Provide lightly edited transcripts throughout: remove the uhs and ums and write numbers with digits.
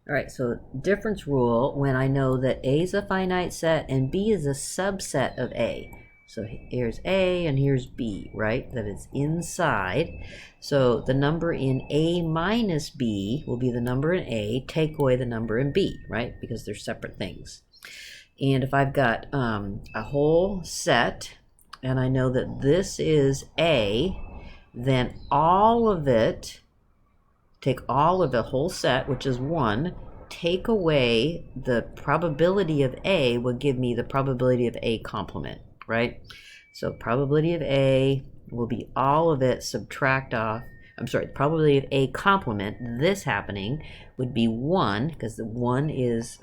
All right, so difference rule when I know that A is a finite set and B is a subset of A. So here's A and here's B, right? That it's inside. So the number in A minus B will be the number in A, take away the number in B, right? Because they're separate things. And if I've got a whole set and I know that this is A, then all of it, take all of the whole set, which is 1, take away the probability of A will give me the probability of A complement, right? So probability of A will be all of it, subtract off, I'm sorry, the probability of A complement, this happening, would be 1, because the 1 is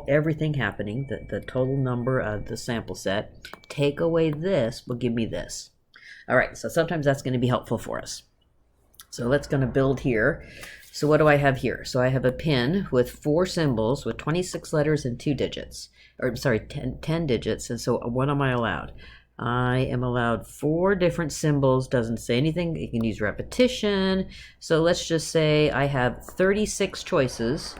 everything happening, the total number of the sample set. Take away this will give me this. All right, so sometimes that's going to be helpful for us. So let's going to build here. So what do I have here? So I have a pin with 4 symbols with 26 letters and 2 digits. Or sorry, 10 digits. And so what am I allowed? I am allowed 4 different symbols. Doesn't say anything. You can use repetition. So let's just say I have 36 choices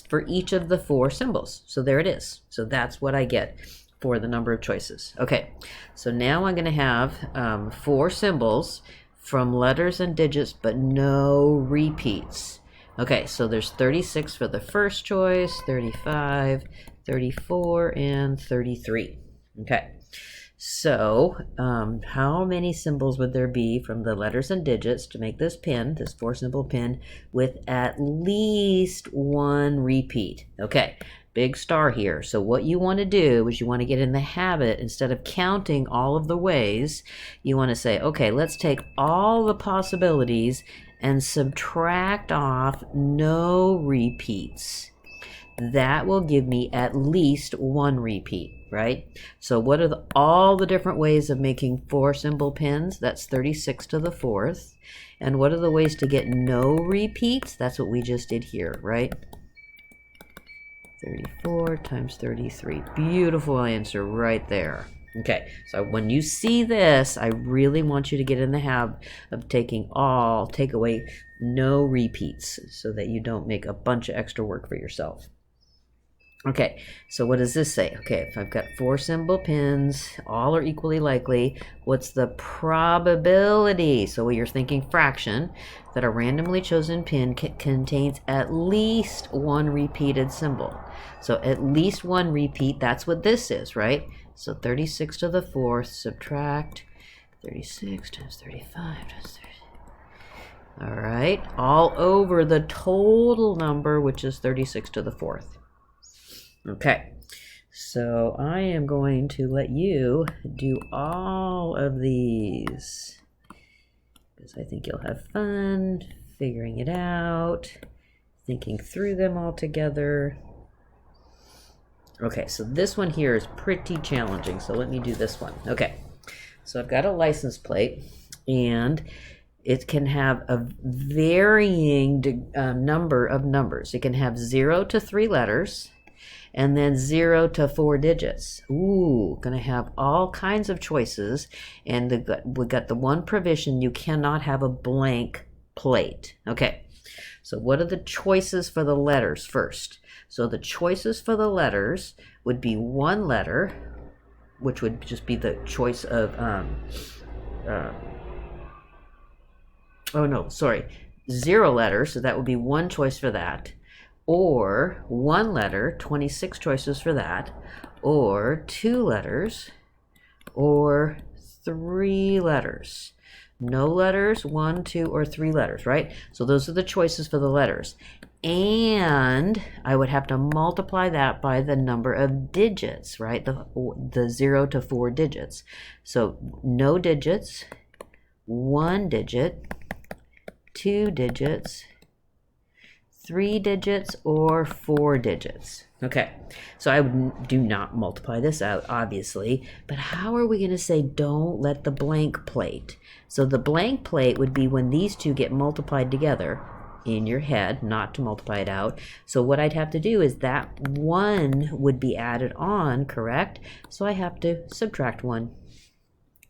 for each of the 4 symbols. So there it is. So that's what I get for the number of choices. Okay, so now I'm going to have 4 symbols from letters and digits, but no repeats. Okay, so there's 36 for the first choice, 35, 34, and 33. Okay, so how many symbols would there be from the letters and digits to make this pin, this 4-symbol pin, with at least 1 repeat? Okay, big star here. So what you want to do is you want to get in the habit, instead of counting all of the ways, you want to say, okay, let's take all the possibilities and subtract off no repeats. That will give me at least 1 repeat, right? So what are all the different ways of making 4-symbol pins? That's 36 to the 4th. And what are the ways to get no repeats? That's what we just did here, right? 34 times 33. Beautiful answer right there. Okay, so when you see this, I really want you to get in the habit of take away no repeats so that you don't make a bunch of extra work for yourself. Okay, so what does this say? Okay, if I've got 4-symbol pins, all are equally likely, what's the probability? So you're thinking fraction, that a randomly chosen pin contains at least 1 repeated symbol. So at least 1 repeat, that's what this is, right? So 36 to the 4th, subtract 36 times 35 times 30. All right, all over the total number, which is 36 to the 4th. Okay, so I am going to let you do all of these because I think you'll have fun figuring it out, thinking through them all together. Okay, so this one here is pretty challenging, so let me do this one. Okay, so I've got a license plate, and it can have a varying number of numbers. It can have 0 to 3 letters, and then 0 to 4 digits. Ooh, gonna have all kinds of choices. And we got the one provision, you cannot have a blank plate. Okay, so what are the choices for the letters first? So the choices for the letters would be 1 letter, which would just be the choice of, 0 letters, so that would be 1 choice for that. Or 1 letter, 26 choices for that, or 2 letters, or 3 letters. No letters, 1, 2, or 3 letters, right? So those are the choices for the letters. And I would have to multiply that by the number of digits, right? The 0 to 4 digits. So no digits, 1 digit, 2 digits, 3 digits, or 4 digits. Okay, so I do not multiply this out, obviously, but how are we going to say don't let the blank plate? So the blank plate would be when these two get multiplied together in your head, not to multiply it out. So what I'd have to do is that 1 would be added on, correct? So I have to subtract 1.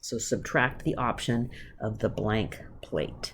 So subtract the option of the blank plate.